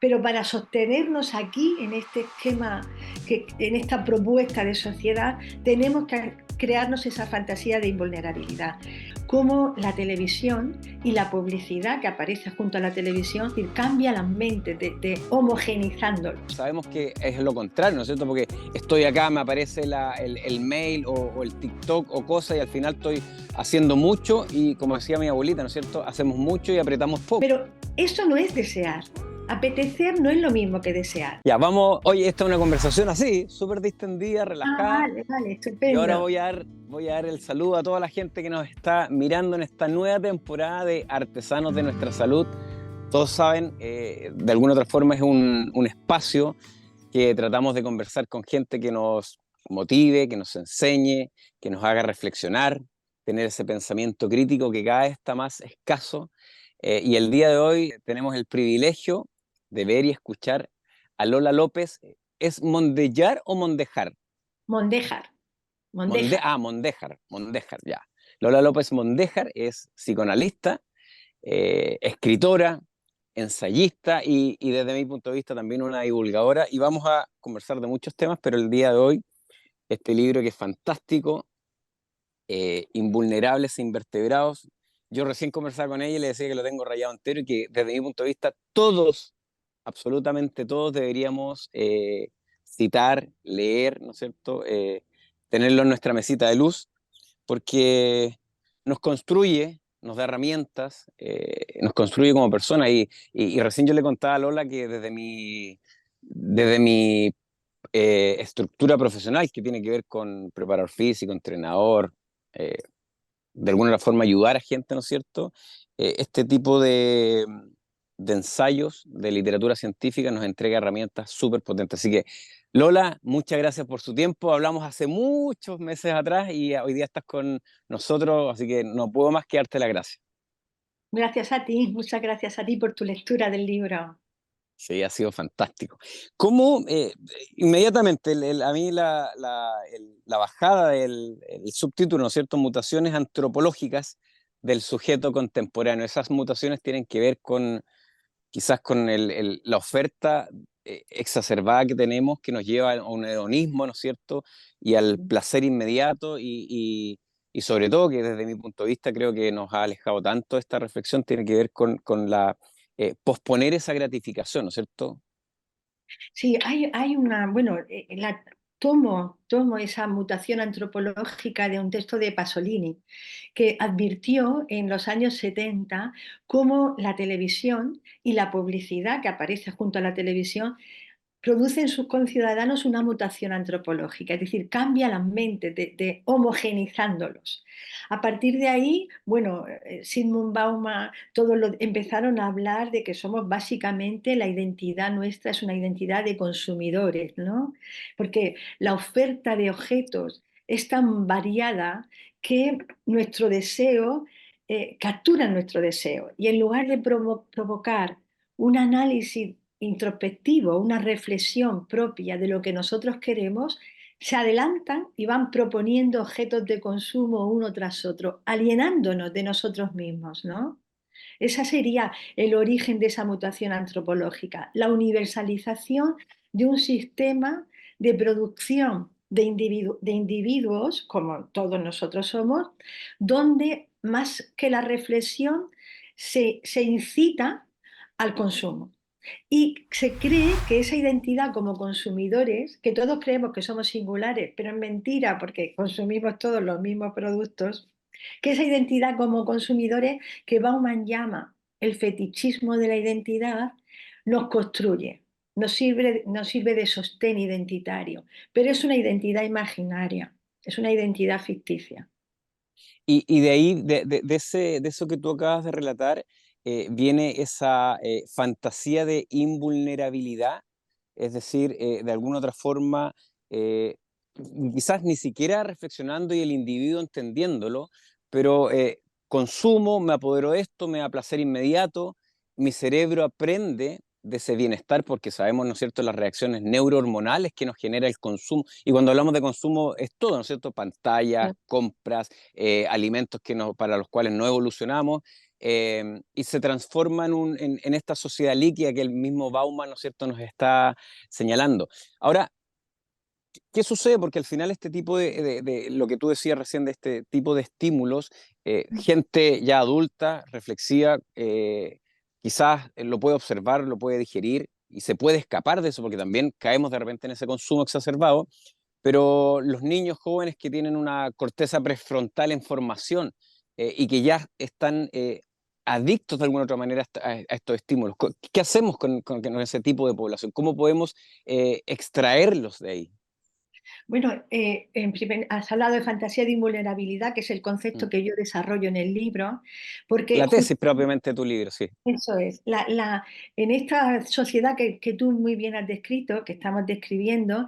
Pero para sostenernos aquí, en este esquema, en esta propuesta de sociedad, tenemos que crearnos esa fantasía de invulnerabilidad. Como la televisión y la publicidad que aparece junto a la televisión cambia las mentes, homogenizándolos. Sabemos que es lo contrario, ¿no es cierto? Porque estoy acá, me aparece el mail o el TikTok o cosas y al final estoy haciendo mucho y como decía mi abuelita, ¿no es cierto? Hacemos mucho y apretamos poco. Pero eso no es desear. Apetecer no es lo mismo que desear. Ya, vamos, oye, esta es una conversación así, súper distendida, Ah, relajada. vale, vale, Y ahora estupendo. voy a dar el saludo a toda la gente que nos está mirando en esta nueva temporada de Artesanos de Nuestra Salud. Todos saben, de alguna otra forma es un espacio que tratamos de conversar con gente que nos motive, que nos enseñe, que nos haga reflexionar, tener ese pensamiento crítico que cada vez está más escaso. Y el día de hoy tenemos el privilegio de ver y escuchar a Lola López. ¿Es Mondellar o Mondejar? Mondéjar, Mondéjar. Mondéjar, ya. Lola López Mondéjar es psicoanalista, escritora, ensayista y desde mi punto de vista también una divulgadora. Y vamos a conversar de muchos temas, pero el día de hoy, este libro que es fantástico, Invulnerables e Invertebrados. Yo recién conversaba con ella y le decía que lo tengo rayado entero y que desde mi punto de vista todos, absolutamente todos deberíamos citar, leer, ¿no es cierto? Tenerlo en nuestra mesita de luz porque nos construye, nos da herramientas, nos construye como persona. Y recién yo le contaba a Lola que desde mi estructura profesional, que tiene que ver con preparador físico, entrenador, eh, de alguna forma ayudar a gente, ¿no es cierto? Este tipo de ensayos de literatura científica nos entrega herramientas súper potentes. Así que, Lola, muchas gracias por su tiempo. Hablamos hace muchos meses atrás y hoy día estás con nosotros, así que no puedo más que darte las gracias. Gracias a ti, muchas gracias a ti por tu lectura del libro. Sí, ha sido fantástico. ¿Cómo inmediatamente a mí la bajada del el subtítulo, ¿no es cierto? Mutaciones antropológicas del sujeto contemporáneo. Esas mutaciones tienen que ver con quizás con la oferta exacerbada que tenemos que nos lleva a un hedonismo, ¿no es cierto? Y al placer inmediato y sobre todo que desde mi punto de vista creo que nos ha alejado tanto esta reflexión, tiene que ver con la posponer esa gratificación, ¿no es cierto? Sí, hay una, bueno, tomo esa mutación antropológica de un texto de Pasolini, que advirtió en los años 70 cómo la televisión y la publicidad que aparece junto a la televisión produce en sus conciudadanos una mutación antropológica, es decir, cambia las mentes, homogenizándolos. A partir de ahí, bueno, Sigmund Bauman, empezaron a hablar de que somos básicamente, la identidad nuestra es una identidad de consumidores, ¿no? Porque la oferta de objetos es tan variada que nuestro deseo, captura nuestro deseo. Y en lugar de provocar un análisis introspectivo, una reflexión propia de lo que nosotros queremos, se adelantan y van proponiendo objetos de consumo uno tras otro, alienándonos de nosotros mismos, ¿no? Ese sería el origen de esa mutación antropológica, la universalización de un sistema de producción de individuos, como todos nosotros somos, donde más que la reflexión se incita al consumo. Y se cree que esa identidad como consumidores, que todos creemos que somos singulares, pero es mentira porque consumimos todos los mismos productos, que esa identidad como consumidores que Bauman llama el fetichismo de la identidad, nos construye, nos sirve de sostén identitario, pero es una identidad imaginaria, es una identidad ficticia. Y de ahí, de eso que tú acabas de relatar, viene esa fantasía de invulnerabilidad, es decir, de alguna otra forma, eh, quizás ni siquiera reflexionando y el individuo entendiéndolo, pero consumo, me apodero de esto, me da placer inmediato, mi cerebro aprende de ese bienestar porque sabemos, ¿no es cierto?, las reacciones neurohormonales que nos genera el consumo. Y cuando hablamos de consumo es todo, ¿no es cierto?, pantallas, compras, alimentos para los cuales no evolucionamos. y se transforma en esta sociedad líquida que el mismo Bauman, ¿no es cierto?, nos está señalando. Ahora, ¿qué sucede? Porque al final este tipo de lo que tú decías recién, de este tipo de estímulos, gente ya adulta, reflexiva, quizás lo puede observar, lo puede digerir y se puede escapar de eso, porque también caemos de repente en ese consumo exacerbado, pero los niños jóvenes que tienen una corteza prefrontal en formación, y que ya están adictos de alguna otra manera a estos estímulos. ¿Qué hacemos con ese tipo de población? ¿Cómo podemos extraerlos de ahí? Bueno, has hablado de fantasía de invulnerabilidad, que es el concepto Mm. que yo desarrollo en el libro, porque La tesis propiamente de tu libro, sí. eso es, en esta sociedad que tú muy bien has descrito, que estamos describiendo,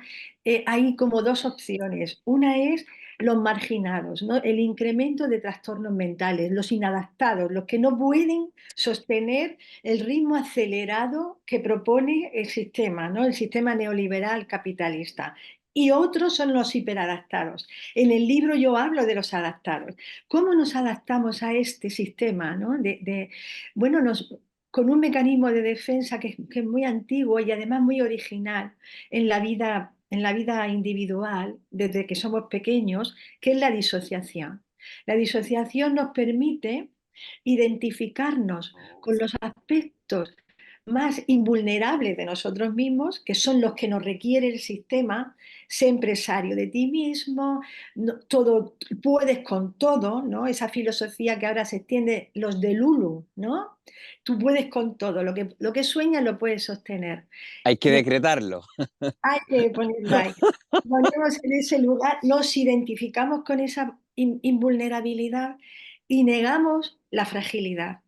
hay como dos opciones. Una es los marginados, ¿no? El incremento de trastornos mentales, los inadaptados, los que no pueden sostener el ritmo acelerado que propone el sistema, ¿no? El sistema neoliberal capitalista. Y otros son los hiperadaptados. En el libro yo hablo de los adaptados. ¿Cómo nos adaptamos a este sistema, ¿no? Bueno, con un mecanismo de defensa que es muy antiguo y además muy original en la vida individual, desde que somos pequeños, que es la disociación. La disociación nos permite identificarnos con los aspectos más invulnerables de nosotros mismos, que son los que nos requiere el sistema, sé empresario de ti mismo, todo, puedes con todo, ¿no? Esa filosofía que ahora se extiende, los de Lulu, ¿no? Tú puedes con todo, lo que sueñas lo puedes sostener. Hay que decretarlo. Hay que ponerlo ahí. Ponemos en ese lugar, nos identificamos con esa invulnerabilidad y negamos la fragilidad,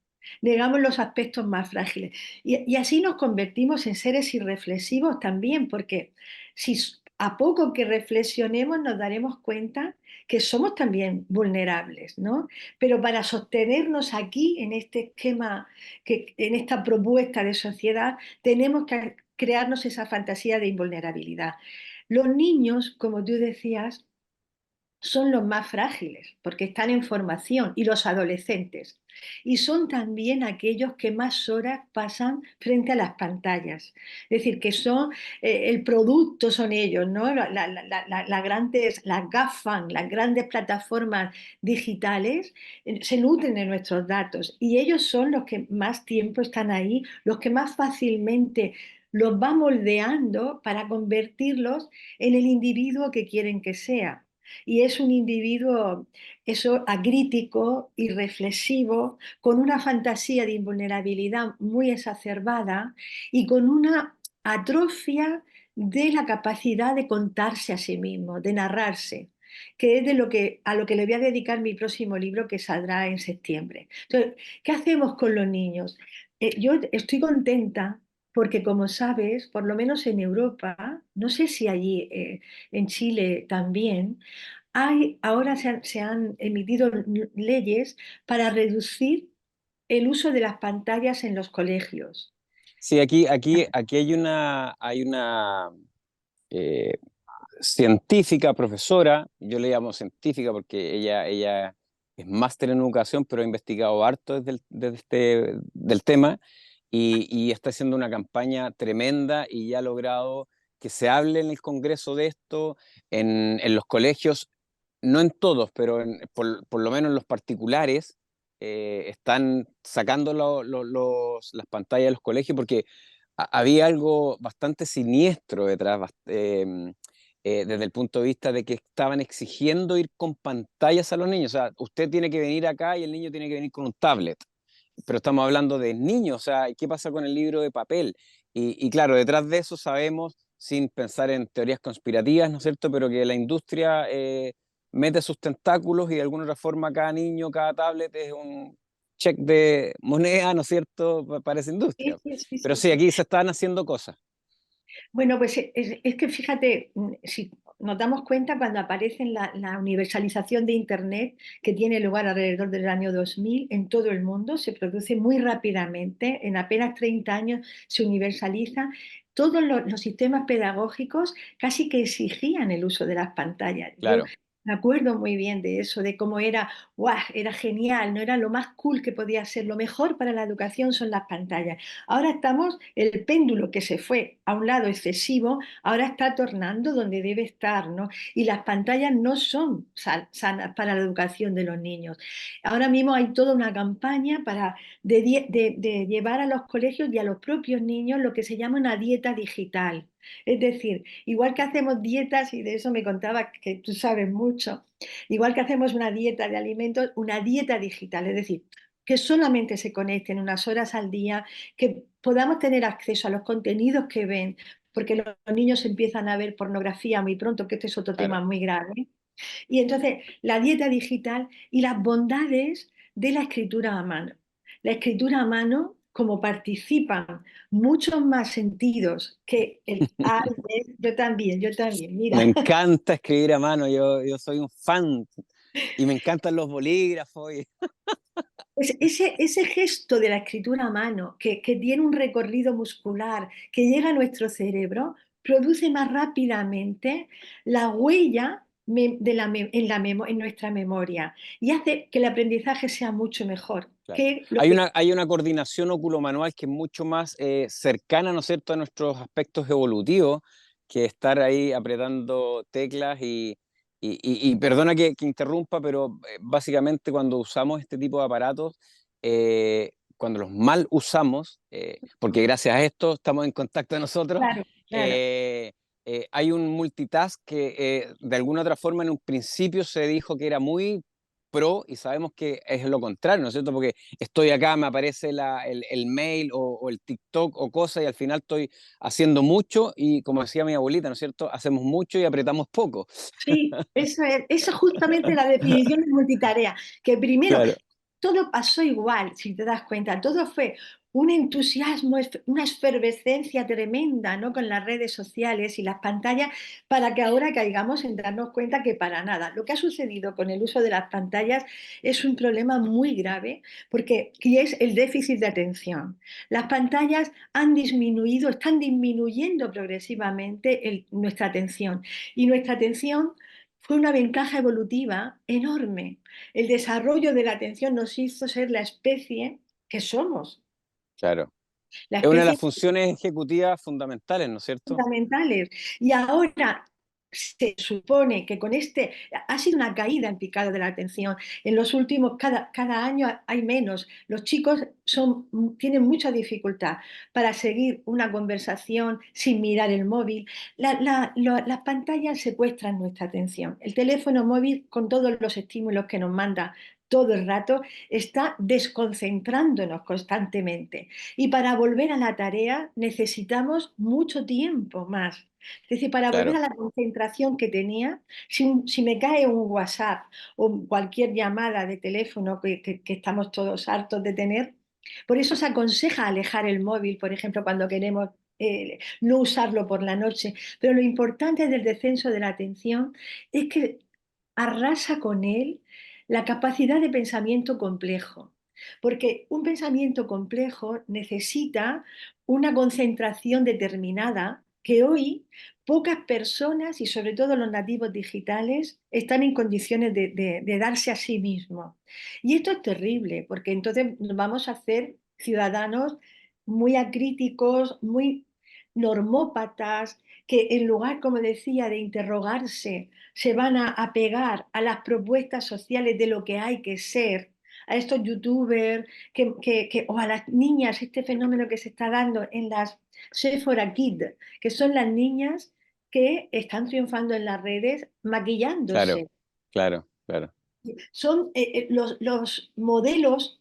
negamos los aspectos más frágiles. Y así nos convertimos en seres irreflexivos también, porque si a poco que reflexionemos nos daremos cuenta que somos también vulnerables, ¿no? Pero para sostenernos aquí en este esquema, en esta propuesta de sociedad, tenemos que crearnos esa fantasía de invulnerabilidad. Los niños, como tú decías, son los más frágiles porque están en formación y los adolescentes. Y son también aquellos que más horas pasan frente a las pantallas. Es decir, que son el producto, son ellos, ¿no? Grandes, las GAFAM, las grandes plataformas digitales, se nutren de nuestros datos y ellos son los que más tiempo están ahí, los que más fácilmente los va moldeando para convertirlos en el individuo que quieren que sea. Y es un individuo, eso, acrítico, irreflexivo, con una fantasía de invulnerabilidad muy exacerbada y con una atrofia de la capacidad de contarse a sí mismo, de narrarse, que es a lo que le voy a dedicar mi próximo libro que saldrá en septiembre. Entonces, ¿qué hacemos con los niños? Yo estoy contenta porque, como sabes, por lo menos en Europa, no sé si allí en Chile también, ahora se han emitido leyes para reducir el uso de las pantallas en los colegios. Sí, aquí hay una eh, científica, profesora, yo le llamo científica porque ella es máster en educación, pero ha investigado harto del tema y está haciendo una campaña tremenda y ya ha logrado que se hable en el Congreso de esto, en los colegios, no en todos, pero por lo menos en los particulares, están sacando las pantallas de los colegios porque había algo bastante siniestro detrás, desde el punto de vista de que estaban exigiendo ir con pantallas a los niños. O sea, usted tiene que venir acá y el niño tiene que venir con un tablet. Pero estamos hablando de niños, o sea, ¿qué pasa con el libro de papel? Y claro, detrás de eso sabemos, sin pensar en teorías conspirativas, ¿no es cierto?, pero que la industria mete sus tentáculos y de alguna otra forma cada niño, cada tablet es un cheque de moneda, ¿no es cierto?, para esa industria. Sí, sí, sí, Pero sí, sí, sí. aquí se están haciendo cosas. Bueno, pues es que fíjate, si nos damos cuenta cuando aparece la universalización de Internet, que tiene lugar alrededor del año 2000 en todo el mundo, se produce muy rápidamente, en apenas 30 años se universaliza. Todos los sistemas pedagógicos casi que exigían el uso de las pantallas. Claro. Me acuerdo muy bien de eso, de cómo era, ¡guau! Era genial, no era lo más cool que podía ser. Lo mejor para la educación son las pantallas. Ahora estamos, el péndulo que se fue a un lado excesivo, ahora está tornando donde debe estar, ¿no? Y las pantallas no son sanas para la educación de los niños. Ahora mismo hay toda una campaña de llevar a los colegios y a los propios niños lo que se llama una dieta digital. Es decir, igual que hacemos dietas, y de eso me contaba que tú sabes mucho, igual que hacemos una dieta de alimentos, una dieta digital, es decir, que solamente se conecten unas horas al día, que podamos tener acceso a los contenidos que ven, porque los niños empiezan a ver pornografía muy pronto, que este es otro Claro. tema muy grave. Y entonces, la dieta digital y las bondades de la escritura a mano. La escritura a mano, como participan muchos más sentidos que el arte, yo también, Me mira. encanta escribir a mano, yo soy un fan y me encantan los bolígrafos. Ese gesto de la escritura a mano, que tiene un recorrido muscular, que llega a nuestro cerebro, produce más rápidamente la huella en nuestra memoria y hace que el aprendizaje sea mucho mejor Claro. que lo que... Hay una coordinación oculomanual que es mucho más cercana, ¿no es cierto?, a nuestros aspectos evolutivos, que estar ahí apretando teclas y perdona que interrumpa, pero básicamente cuando usamos este tipo de aparatos, cuando los mal usamos, porque gracias a esto estamos en contacto nosotros, Claro, claro. eh, hay un multitask que de alguna otra forma en un principio se dijo que era muy pro y sabemos que es lo contrario, ¿no es cierto? Porque estoy acá, me aparece el mail o el TikTok o cosa y al final estoy haciendo mucho y como decía mi abuelita, ¿no es cierto? Hacemos mucho y apretamos poco. Sí, eso es justamente la definición de multitarea, que primero Claro, todo pasó igual, si te das cuenta, todo fue un entusiasmo, una efervescencia tremenda, ¿no? Con las redes sociales y las pantallas, para que ahora caigamos en darnos cuenta que para nada. Lo que ha sucedido con el uso de las pantallas es un problema muy grave, porque y es el déficit de atención. Las pantallas han disminuido, están disminuyendo progresivamente nuestra atención. Y nuestra atención fue una ventaja evolutiva enorme. El desarrollo de la atención nos hizo ser la especie que somos, claro. la Es una de las especie funciones ejecutivas fundamentales, ¿no es cierto? fundamentales. Y ahora se supone que con ha sido una caída en picado de la atención. En los últimos, cada año hay menos. Los chicos tienen mucha dificultad para seguir una conversación sin mirar el móvil. Las pantallas secuestran nuestra atención. El teléfono móvil, con todos los estímulos que nos manda todo el rato, está desconcentrándonos constantemente. Y para volver a la tarea necesitamos mucho tiempo más. Es decir, para volver a Claro, la concentración que tenía, si me cae un WhatsApp o cualquier llamada de teléfono que estamos todos hartos de tener, por eso se aconseja alejar el móvil, por ejemplo, cuando queremos no usarlo por la noche. Pero lo importante del descenso de la atención es que arrasa con él la capacidad de pensamiento complejo. Porque un pensamiento complejo necesita una concentración determinada que hoy pocas personas y sobre todo los nativos digitales están en condiciones de darse a sí mismos. Y esto es terrible porque entonces nos vamos a hacer ciudadanos muy acríticos, muy normópatas, que en lugar, como decía, de interrogarse, se van a pegar a las propuestas sociales de lo que hay que ser, a estos youtubers o a las niñas, este fenómeno que se está dando en las Sephora Kid, que son las niñas que están triunfando en las redes claro, maquillándose. claro, claro, Son los modelos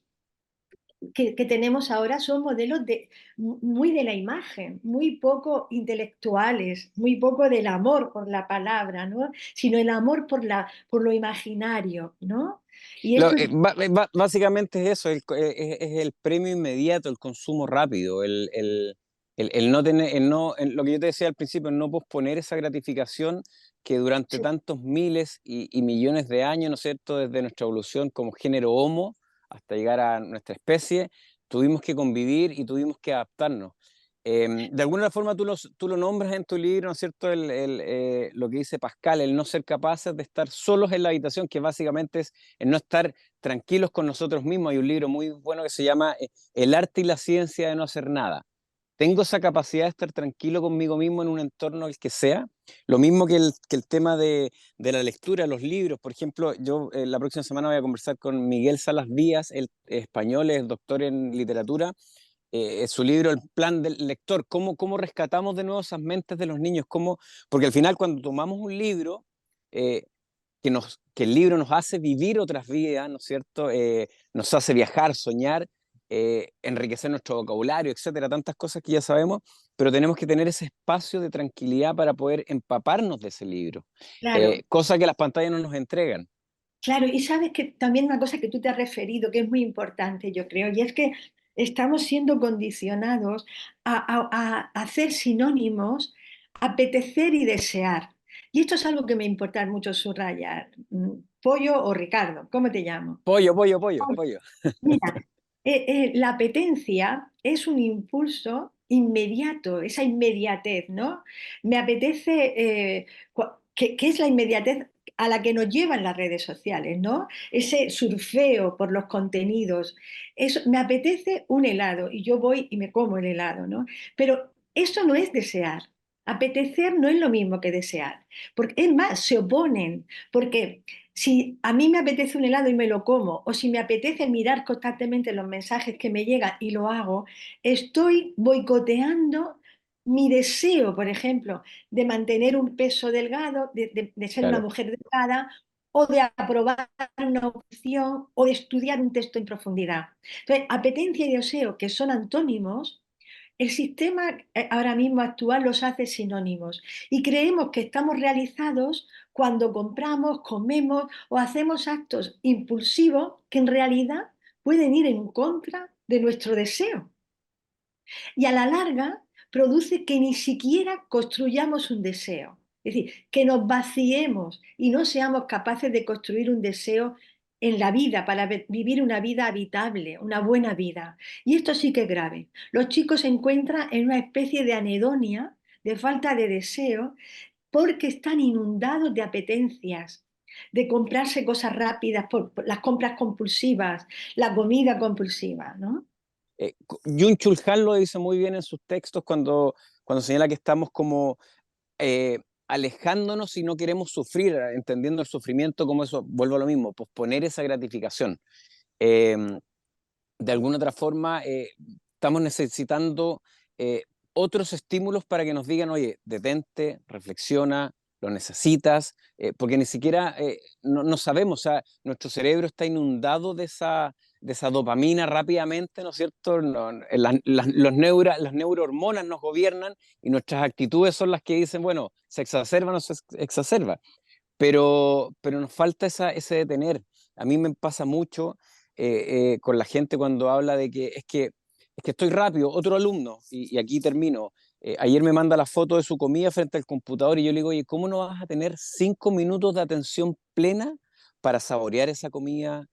que tenemos ahora son modelos muy de la imagen, muy poco intelectuales, muy poco del amor por la palabra, ¿no? Sino el amor por lo imaginario, ¿no? Y esto es básicamente es eso, es el premio inmediato, el consumo rápido, el no tener, lo que yo te decía al principio, el no posponer esa gratificación que durante sí, tantos miles y millones de años, ¿no es cierto?, desde nuestra evolución como género Homo hasta llegar a nuestra especie, tuvimos que convivir y tuvimos que adaptarnos. De alguna forma tú lo nombras en tu libro, ¿no es cierto? Lo que dice Pascal, el no ser capaces de estar solos en la habitación, que básicamente es el no estar tranquilos con nosotros mismos. Hay un libro muy bueno que se llama El arte y la ciencia de no hacer nada. Tengo esa capacidad de estar tranquilo conmigo mismo en un entorno el que sea. Lo mismo que el tema de la lectura, los libros. Por ejemplo, yo la próxima semana voy a conversar con Miguel Salas Díaz, el español, es doctor en literatura, su libro El plan del lector, cómo rescatamos de nuevo esas mentes de los niños, porque al final cuando tomamos un libro, eh, que el libro nos hace vivir otras vidas, ¿no es cierto? Nos hace viajar, soñar, enriquecer nuestro vocabulario, etcétera, tantas cosas que ya sabemos, pero tenemos que tener ese espacio de tranquilidad para poder empaparnos de ese libro, Claro, cosa que las pantallas no nos entregan. claro, y sabes que también una cosa que tú te has referido, que es muy importante, yo creo, y es que estamos siendo condicionados a hacer sinónimos, apetecer y desear. Y esto es algo que me importa mucho subrayar. Pollo o Ricardo, ¿cómo te llamo? Pollo, pollo, pollo, pollo. Mira, la apetencia es un impulso inmediato, esa inmediatez, ¿no? Me apetece, ¿qué es la inmediatez a la que nos llevan las redes sociales, ¿no? Ese surfeo por los contenidos. Me apetece un helado y yo voy y me como el helado, ¿no? Pero eso no es desear. Apetecer no es lo mismo que desear, porque es más, se oponen, porque si a mí me apetece un helado y me lo como, o si me apetece mirar constantemente los mensajes que me llegan y lo hago, estoy boicoteando mi deseo, por ejemplo, de mantener un peso delgado, de ser una Claro. mujer delgada, o de aprobar una opción, o de estudiar un texto en profundidad. Entonces, apetencia y deseo, que son antónimos, el sistema ahora mismo actual los hace sinónimos y creemos que estamos realizados cuando compramos, comemos o hacemos actos impulsivos que en realidad pueden ir en contra de nuestro deseo. Y a la larga produce que ni siquiera construyamos un deseo. Es decir, que nos vaciemos y no seamos capaces de construir un deseo en la vida para vivir una vida habitable, una buena vida. Y esto sí que es grave. Los chicos se encuentran en una especie de anedonia, de falta de deseo, porque están inundados de apetencias, de comprarse cosas rápidas, por las compras compulsivas, la comida compulsiva, ¿no? Jung-Chul Han lo dice muy bien en sus textos cuando señala que estamos como alejándonos y no queremos sufrir, entendiendo el sufrimiento como eso, vuelvo a lo mismo, posponer esa gratificación. Eh, de alguna otra forma, estamos necesitando eh, otros estímulos para que nos digan, oye, detente, reflexiona, lo necesitas, porque ni siquiera no sabemos, o sea, nuestro cerebro está inundado de esa dopamina rápidamente, ¿no es cierto? No, las neurohormonas nos gobiernan y nuestras actitudes son las que dicen, bueno, se exacerba o no se exacerba, pero nos falta ese detener. A mí me pasa mucho con la gente cuando habla de que es que estoy rápido. Otro alumno, y aquí termino, ayer me manda la foto de su comida frente al computador y yo le digo, oye, ¿cómo no vas a tener 5 minutos de atención plena para saborear esa comida,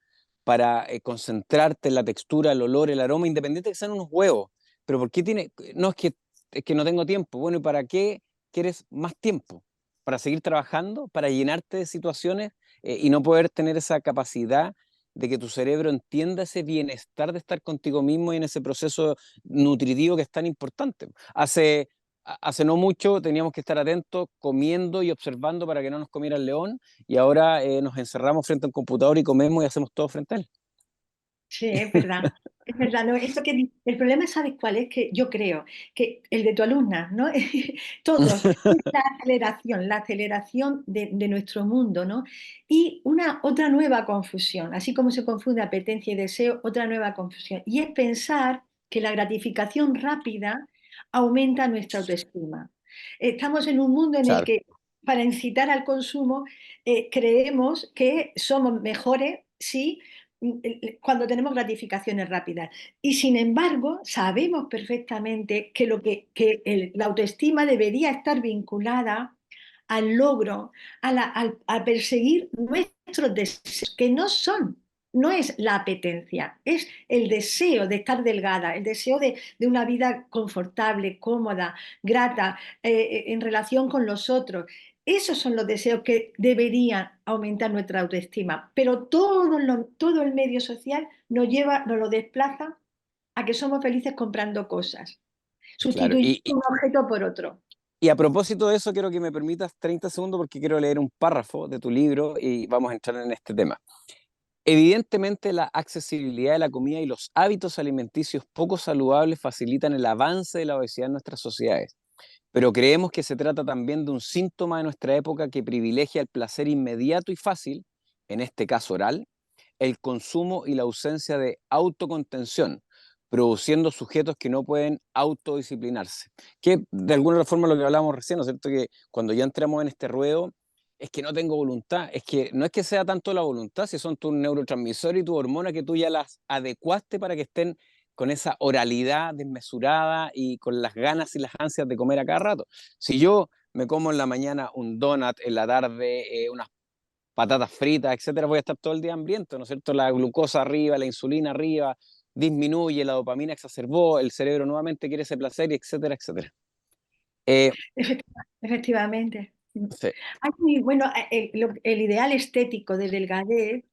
para concentrarte en la textura, el olor, el aroma, independiente de que sean unos huevos? Pero ¿por qué tiene? No, es que no tengo tiempo. Bueno, ¿y para qué quieres más tiempo? ¿Para seguir trabajando? ¿Para llenarte de situaciones y no poder tener esa capacidad de que tu cerebro entienda ese bienestar de estar contigo mismo y en ese proceso nutritivo que es tan importante? Hace no mucho teníamos que estar atentos comiendo y observando para que no nos comiera el león y ahora nos encerramos frente al computador y comemos y hacemos todo frente a él. Sí, es verdad. Es verdad, ¿no? El problema, ¿sabes cuál es? Que yo creo que el de tu alumna, ¿no? Todos, es la aceleración de nuestro mundo, ¿no? Y una otra nueva confusión, así como se confunde apetencia y deseo, otra nueva confusión. Y es pensar que la gratificación rápida aumenta nuestra autoestima. Estamos en un mundo en el Claro. que para incitar al consumo creemos que somos mejores si cuando tenemos gratificaciones rápidas. Y sin embargo, sabemos perfectamente que, la autoestima debería estar vinculada al logro, a perseguir nuestros deseos, que no son no es la apetencia, es el deseo de estar delgada, el deseo de una vida confortable, cómoda, grata, en relación con los otros. Esos son los deseos que deberían aumentar nuestra autoestima, pero todo el medio social nos lleva, nos lo desplaza a que somos felices comprando cosas, Claro. sustituyendo un objeto por otro. Y a propósito de eso, quiero que me permitas 30 segundos porque quiero leer un párrafo de tu libro y vamos a entrar en este tema. Evidentemente, la accesibilidad de la comida y los hábitos alimenticios poco saludables facilitan el avance de la obesidad en nuestras sociedades, pero creemos que se trata también de un síntoma de nuestra época que privilegia el placer inmediato y fácil, en este caso oral, el consumo y la ausencia de autocontención, produciendo sujetos que no pueden autodisciplinarse. Que de alguna forma lo que hablábamos recién, ¿no es cierto? Que cuando ya entramos en este ruedo, es que no tengo voluntad, es que no es que sea tanto la voluntad, si son tus neurotransmisores y tus hormonas que tú ya las adecuaste para que estén con esa oralidad desmesurada y con las ganas y las ansias de comer a cada rato. Si yo me como en la mañana un donut, en la tarde unas patatas fritas, etcétera, voy a estar todo el día hambriento, ¿no es cierto? La glucosa arriba, la insulina arriba, disminuye, la dopamina exacerbó, el cerebro nuevamente quiere ese placer, etcétera, etcétera. Eh, Efectivamente. sí, Bueno, el ideal estético de delgadez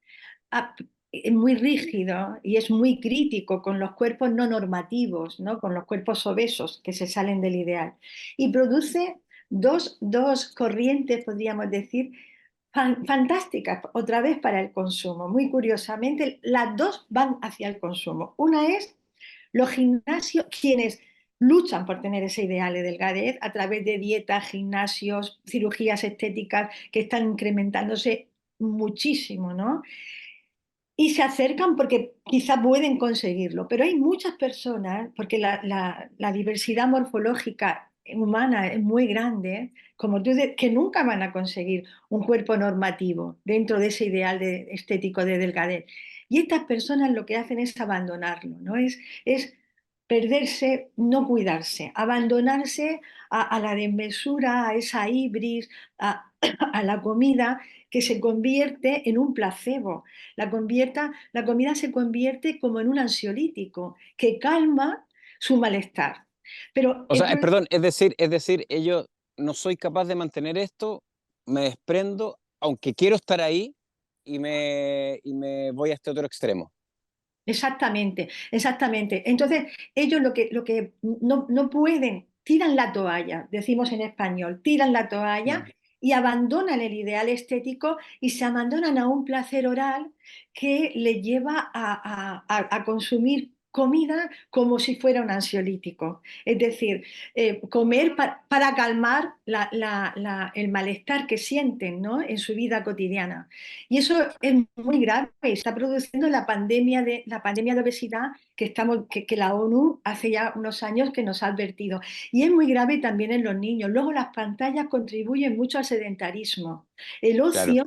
es muy rígido y es muy crítico con los cuerpos no normativos, ¿no? Con los cuerpos obesos que se salen del ideal. Y produce dos corrientes, podríamos decir, fantásticas, otra vez para el consumo. Muy curiosamente, las dos van hacia el consumo. Una es los gimnasios, quienes luchan por tener ese ideal de delgadez a través de dietas, gimnasios, cirugías estéticas que están incrementándose muchísimo, ¿no? Y se acercan porque quizá pueden conseguirlo, pero hay muchas personas, porque la diversidad morfológica humana es muy grande, como tú, que nunca van a conseguir un cuerpo normativo dentro de ese ideal estético de delgadez. Y estas personas lo que hacen es abandonarlo, ¿no? Es perderse, no cuidarse, abandonarse a la desmesura, a esa ibris, a la comida que se convierte en un placebo. La comida se convierte como en un ansiolítico que calma su malestar. Pero o el sea, problema perdón, es decir, ellos no soy capaz de mantener esto, me desprendo, aunque quiero estar ahí y me voy a este otro extremo. exactamente, exactamente. Entonces, ellos lo que no pueden, tiran la toalla, decimos en español, tiran la toalla Mm. y abandonan el ideal estético y se abandonan a un placer oral que les lleva a consumir comida como si fuera un ansiolítico. Es decir, comer para calmar el malestar que sienten, ¿no? En su vida cotidiana. Y eso es muy grave, está produciendo la pandemia de obesidad que la ONU hace ya unos años que nos ha advertido. Y es muy grave también en los niños. Luego las pantallas contribuyen mucho al sedentarismo. El Claro. ocio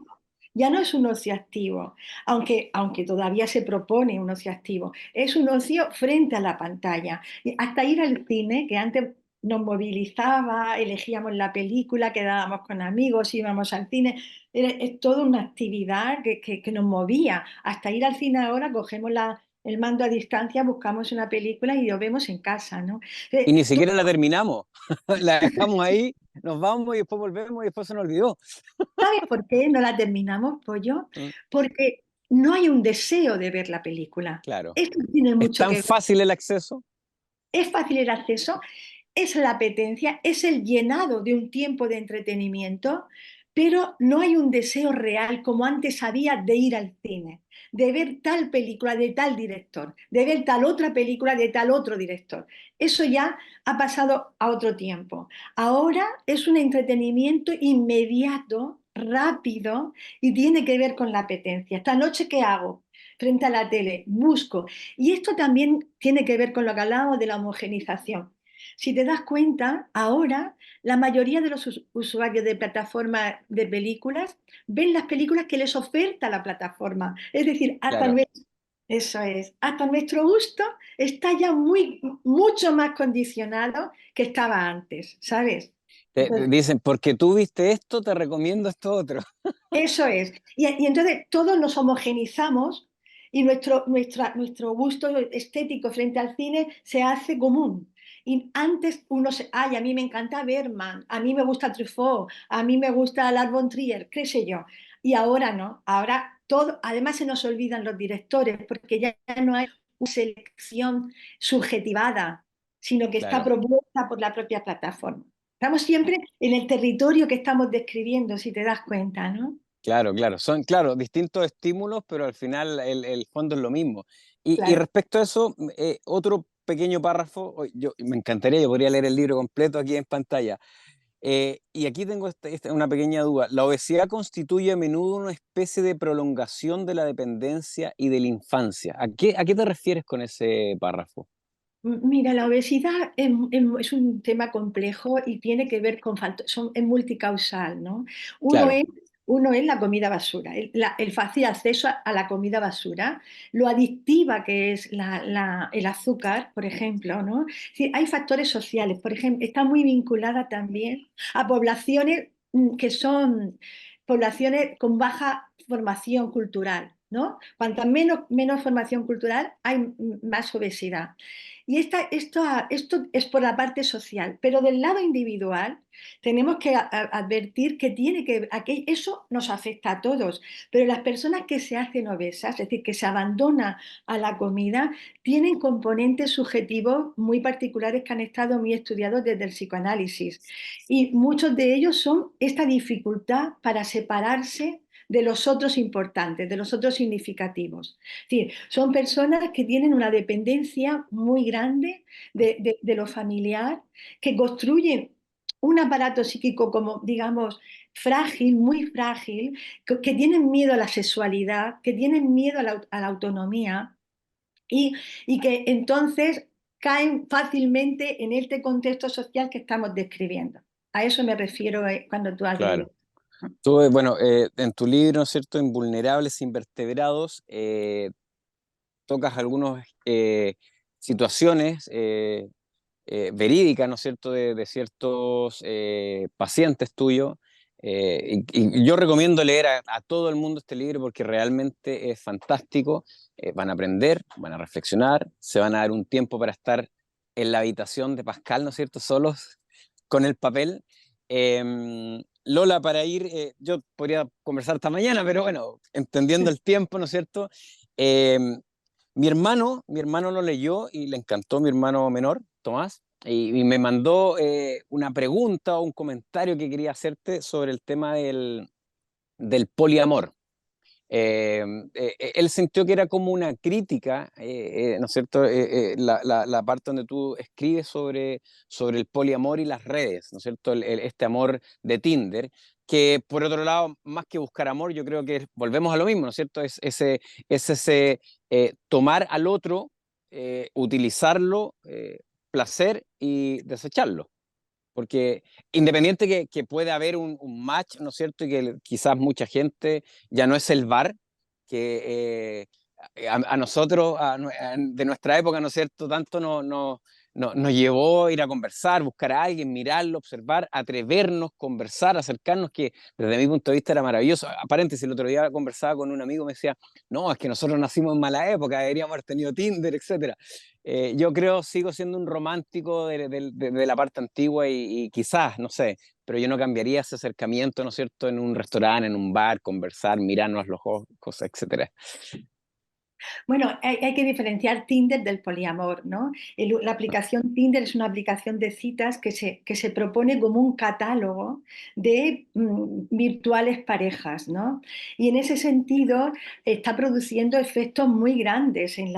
ya no es un ocio activo, aunque todavía se propone un ocio activo, es un ocio frente a la pantalla. Y hasta ir al cine, que antes nos movilizaba, elegíamos la película, quedábamos con amigos, íbamos al cine, es toda una actividad que nos movía. Hasta ir al cine ahora cogemos el mando a distancia, buscamos una película y lo vemos en casa, ¿no? Y ni Todo. siquiera la terminamos, la dejamos ahí, nos vamos y después volvemos y después se nos olvidó. ¿Sabes por qué no la terminamos, Pollo? Mm. Porque no hay un deseo de ver la película. Claro. Esto tiene Es mucho tan que ver. fácil el acceso. Es fácil el acceso, es la apetencia, es el llenado de un tiempo de entretenimiento, pero no hay un deseo real como antes había de ir al cine, de ver tal película de tal director, de ver tal otra película de tal otro director. Eso ya ha pasado a otro tiempo. Ahora es un entretenimiento inmediato, rápido y tiene que ver con la apetencia. ¿Esta noche qué hago? Frente a la tele, busco. Y esto también tiene que ver con lo que hablábamos de la homogenización. Si te das cuenta, ahora la mayoría de los usuarios de plataformas de películas ven las películas que les oferta la plataforma. Es decir, Claro. eso es, hasta nuestro gusto está ya mucho más condicionado que estaba antes, ¿sabes? Te Entonces, dicen, porque tú viste esto, te recomiendo esto otro. eso es. Y entonces todos nos homogenizamos. y nuestro gusto estético frente al cine se hace común. Y antes ay, a mí me encanta Bergman, a mí me gusta Truffaut, a mí me gusta Lars von Trier, qué sé yo. Y ahora no, ahora todo, además se nos olvidan los directores, porque ya no hay una selección subjetivada, sino que está Claro. propuesta por la propia plataforma. Estamos siempre en el territorio que estamos describiendo, si te das cuenta, ¿no? Claro, claro. Son, claro, distintos estímulos, pero al final el fondo es lo mismo. Y Claro. respecto a eso, otro pequeño párrafo, yo me encantaría, yo podría leer el libro completo aquí en pantalla. Y aquí tengo una pequeña duda. ¿La obesidad constituye a menudo una especie de prolongación de la dependencia y de la infancia? A qué te refieres con ese párrafo? Mira, la obesidad es un tema complejo y tiene que ver es multicausal, ¿no? Uno Claro, es, uno es la comida basura, el fácil acceso a la comida basura, lo adictiva que es el azúcar, por ejemplo, ¿no? Sí, hay factores sociales, por ejemplo, está muy vinculada también a poblaciones que son poblaciones con baja formación cultural, ¿no? Cuanta menos formación cultural, hay más obesidad. Y esto es por la parte social, pero del lado individual tenemos que advertir que eso nos afecta a todos, pero las personas que se hacen obesas, es decir, que se abandonan a la comida, tienen componentes subjetivos muy particulares que han estado muy estudiados desde el psicoanálisis. Y muchos de ellos son esta dificultad para separarse de los otros importantes, de los otros significativos. Es decir, son personas que tienen una dependencia muy grande de lo familiar, que construyen un aparato psíquico como, digamos, frágil, muy frágil, que tienen miedo a la sexualidad, que tienen miedo a la autonomía y, y que entonces caen fácilmente en este contexto social que estamos describiendo. A eso me refiero cuando tú has leído. claro. Tú, bueno, en tu libro, ¿no es cierto?, Invulnerables Invertebrados, tocas algunas situaciones verídicas, ¿no es cierto?, de ciertos pacientes tuyos. Y yo recomiendo leer a todo el mundo este libro porque realmente es fantástico. Van a aprender, van a reflexionar, se van a dar un tiempo para estar en la habitación de Pascal, ¿no es cierto?, solos con el papel. Lola, para ir, yo podría conversar hasta mañana, pero bueno, entendiendo el tiempo, ¿no es cierto? Em, mi hermano lo leyó y le encantó, mi hermano menor, Tomás, y me mandó una pregunta o un comentario que quería hacerte sobre el tema del poliamor. Él sintió que era como una crítica, ¿no es cierto? La parte donde tú escribes sobre el poliamor y las redes, ¿no es cierto? Este amor de Tinder, que por otro lado, más que buscar amor, yo creo que volvemos a lo mismo, ¿no es cierto? Es ese tomar al otro, utilizarlo, placer y desecharlo. Porque independiente que puede haber un match, ¿no es cierto? Y que quizás mucha gente ya no es el bar, que a nosotros, de nuestra época, ¿no es cierto? Tanto nos llevó a ir a conversar, buscar a alguien, mirarlo, observar, atrevernos, conversar, acercarnos, que desde mi punto de vista era maravilloso. A paréntesis, el otro día conversaba con un amigo, me decía, no, es que nosotros nacimos en mala época, deberíamos haber tenido Tinder, etcétera. Yo creo, sigo siendo un romántico de la parte antigua y quizás, no sé, pero yo no cambiaría ese acercamiento, ¿no es cierto?, en un restaurante, en un bar, conversar, mirarnos los ojos, etcétera. Bueno, hay que diferenciar Tinder del poliamor, ¿no? La aplicación Tinder es una aplicación de citas que se propone como un catálogo de virtuales parejas, ¿no? Y en ese sentido está produciendo efectos muy grandes en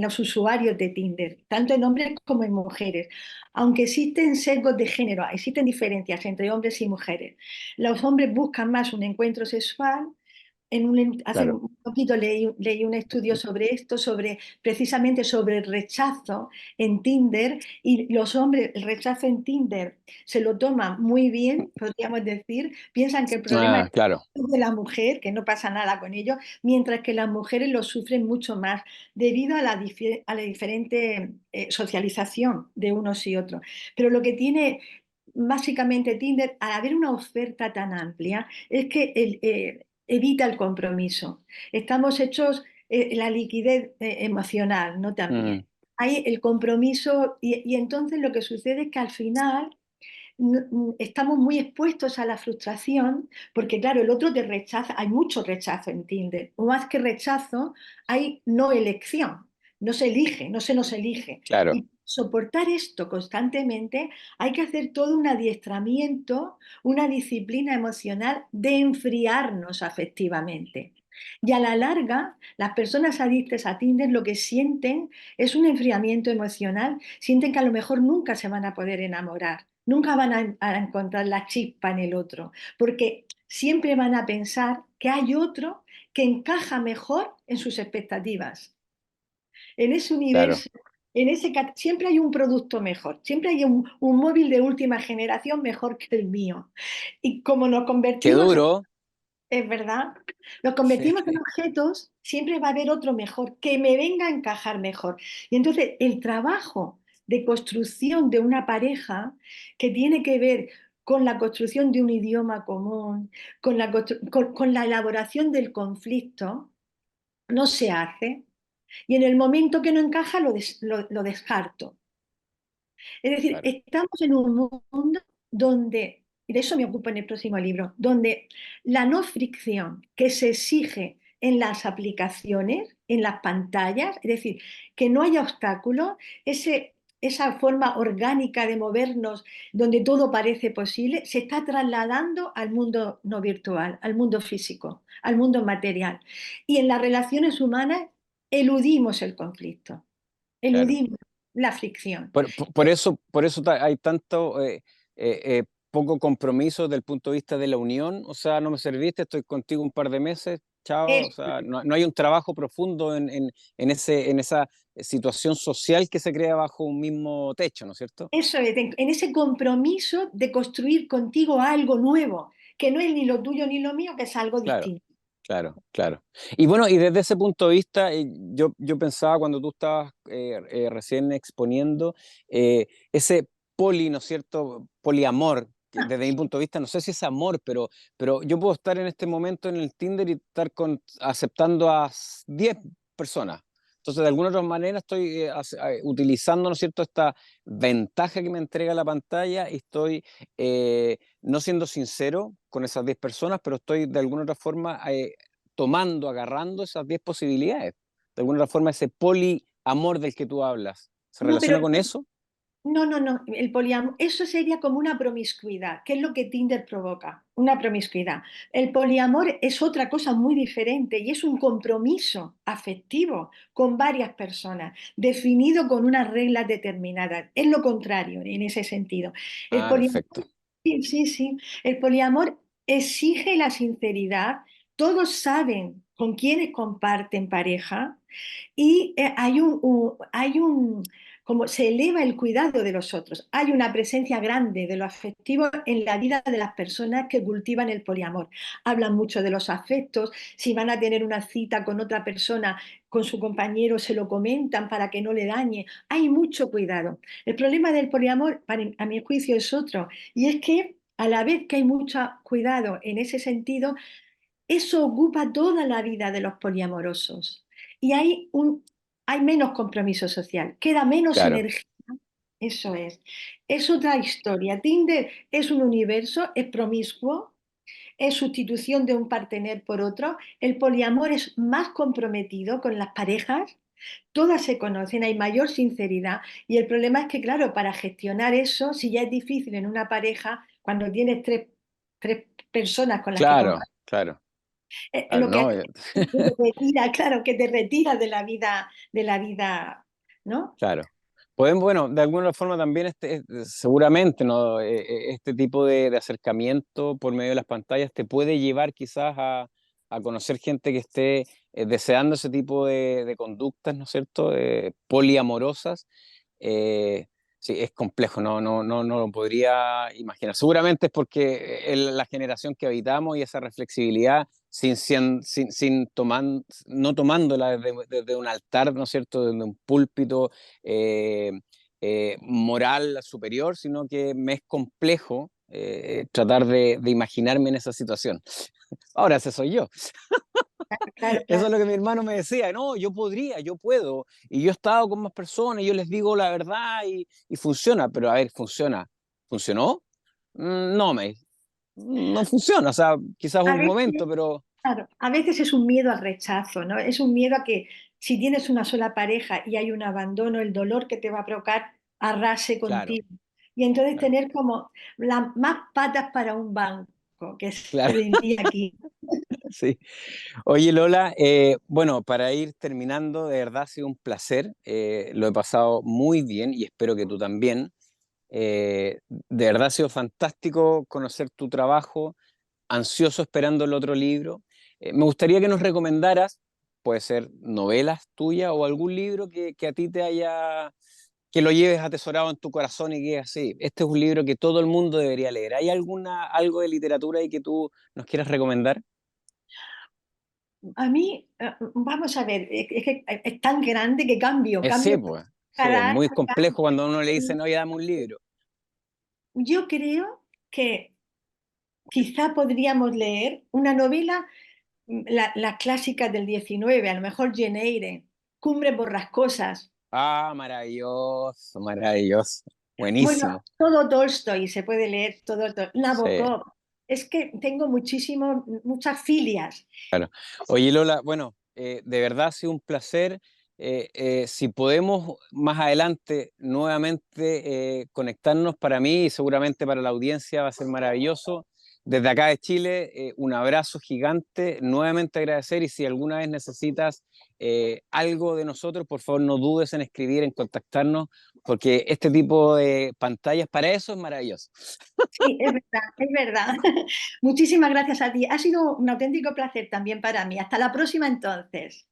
los usuarios de Tinder, tanto en hombres como en mujeres. Aunque existen sesgos de género, existen diferencias entre hombres y mujeres. Los hombres buscan más un encuentro sexual. Hace Claro. un poquito leí un estudio sobre esto, precisamente sobre el rechazo en Tinder, y los hombres el rechazo en Tinder se lo toman muy bien, podríamos decir, piensan que el problema es Ah, claro, de la mujer, que no pasa nada con ello, mientras que las mujeres lo sufren mucho más debido a la diferente socialización de unos y otros. Pero lo que tiene básicamente Tinder, al haber una oferta tan amplia, es que evita el compromiso. Estamos hechos la liquidez emocional, ¿no? Mm, También. Hay el compromiso y entonces lo que sucede es que al final estamos muy expuestos a la frustración porque, claro, el otro te rechaza, hay mucho rechazo en Tinder, o más que rechazo, hay no elección, no se elige, no se nos elige. claro, Y soportar esto constantemente hay que hacer todo un adiestramiento, una disciplina emocional de enfriarnos afectivamente. Y a la larga, las personas adictas a Tinder lo que sienten es un enfriamiento emocional, sienten que a lo mejor nunca se van a poder enamorar, nunca van a encontrar la chispa en el otro, porque siempre van a pensar que hay otro que encaja mejor en sus expectativas. En ese claro. universo, siempre hay un producto mejor, siempre hay un móvil de última generación mejor que el mío. Y como nos Qué convertimos en duro. es verdad. Nos convertimos en objetos, siempre va a haber otro mejor, que me venga a encajar mejor. Y entonces el trabajo de construcción de una pareja que tiene que ver con la construcción de un idioma común, con la elaboración del conflicto, no se hace. Y en el momento que no encaja lo descarto. Es decir, Claro, estamos en un mundo donde, y de eso me ocupo en el próximo libro, donde la no fricción que se exige en las aplicaciones, en las pantallas, es decir, que no haya obstáculos, esa forma orgánica de movernos donde todo parece posible, se está trasladando al mundo no virtual, al mundo físico, al mundo material. Y en las relaciones humanas eludimos el conflicto, claro. eludimos la fricción. Por eso hay tanto poco compromiso desde el punto de vista de la unión. O sea, no me serviste, estoy contigo un par de meses, chao. O Es- sea, no hay un trabajo profundo en esa situación social que se crea bajo un mismo techo, ¿no es cierto? Eso es, en ese compromiso de construir contigo algo nuevo, que no es ni lo tuyo ni lo mío, que es algo Claro, distinto. claro, claro. Y bueno, y desde ese punto de vista, yo pensaba cuando tú estabas recién exponiendo ese ¿no es cierto? Poliamor, que Ah, desde mi punto de vista, no sé si es amor, pero yo puedo estar en este momento en el Tinder y estar aceptando a 10 personas. Entonces, de alguna otra manera estoy utilizando, ¿no es cierto?, esta ventaja que me entrega la pantalla y estoy no siendo sincero con esas 10 personas, pero estoy de alguna otra forma tomando, agarrando esas 10 posibilidades. De alguna otra forma, ese poliamor del que tú hablas, ¿se no, pero relaciona con eso? no, el poliamor, eso sería como una promiscuidad, que es lo que Tinder provoca, una promiscuidad. El poliamor es otra cosa muy diferente y es un compromiso afectivo con varias personas, definido con unas reglas determinadas. Es lo contrario en ese sentido. El Ah, poliamor, perfecto. sí, sí, sí. El poliamor exige la sinceridad. Todos saben con quiénes comparten pareja y como se eleva el cuidado de los otros. Hay una presencia grande de lo afectivo en la vida de las personas que cultivan el poliamor. Hablan mucho de los afectos, si van a tener una cita con otra persona, con su compañero, se lo comentan para que no le dañe. Hay mucho cuidado. El problema del poliamor, a mi juicio, es otro, y es que a la vez que hay mucho cuidado en ese sentido, eso ocupa toda la vida de los poliamorosos y hay menos compromiso social, queda menos Claro, energía. Eso es. Es otra historia. Tinder es un universo, es promiscuo, es sustitución de un partener por otro. El poliamor es más comprometido con las parejas, todas se conocen, hay mayor sinceridad y el problema es que, claro, para gestionar eso, si ya es difícil en una pareja, cuando tienes tres personas con las que claro, compartes, claro, claro, lo que no, hace es que te retira, claro, que te retira de la vida, ¿no? claro. Pueden, bueno, de alguna forma también seguramente, ¿no? Este tipo de acercamiento por medio de las pantallas te puede llevar quizás a conocer gente que esté deseando ese tipo de conductas, ¿no es cierto? Poliamorosas. Eh, sí, es complejo, no lo podría imaginar. Seguramente es porque la generación que habitamos y esa reflexibilidad no tomándola desde un altar, ¿no es cierto? Desde un púlpito eh, moral superior, sino que me es complejo tratar de imaginarme en esa situación. Ahora ese soy yo. Claro, Eso es claro. lo que mi hermano me decía, no, yo podría, yo puedo. Y yo he estado con más personas y yo les digo la verdad y funciona, pero a ver, funciona. ¿Funcionó? No, no funciona, o sea, quizás A un veces, momento, pero claro, a veces es un miedo al rechazo, ¿no? Es un miedo a que si tienes una sola pareja y hay un abandono, el dolor que te va a provocar arrase claro, contigo. Y entonces claro, tener como las más patas para un banco, que se claro, diría aquí. sí. Oye, Lola, bueno, para ir terminando, de verdad ha sido un placer, lo he pasado muy bien y espero que tú también. De verdad ha sido fantástico conocer tu trabajo, ansioso esperando el otro libro. Me gustaría que nos recomendaras, puede ser novelas tuyas o algún libro que a ti te haya, que lo lleves atesorado en tu corazón y que así, este es un libro que todo el mundo debería leer. ¿Hay algo de literatura ahí que tú nos quieras recomendar? A mí, vamos a ver, es que es tan grande que Sí, cambio pues, sí, es cada año. muy complejo cuando a uno le dice, no, ya dame un libro. Yo creo que quizá podríamos leer una novela, la clásica del 19, a lo mejor Jane Eyre, Cumbres borrascosas. Ah, maravilloso, maravilloso, Bueno, buenísimo. todo Tolstoy se puede leer, todo, Sí. Nabokov. Es que tengo muchas filias. Oye, Lola, bueno, de verdad ha sido un placer. Si podemos más adelante nuevamente conectarnos para mí y seguramente para la audiencia va a ser maravilloso. Desde acá de Chile, un abrazo gigante, nuevamente agradecer y si alguna vez necesitas algo de nosotros, por favor no dudes en escribir, en contactarnos, porque este tipo de pantallas para eso es maravilloso. Sí, es verdad, es verdad. Muchísimas gracias a ti. Ha sido un auténtico placer también para mí. Hasta la próxima entonces.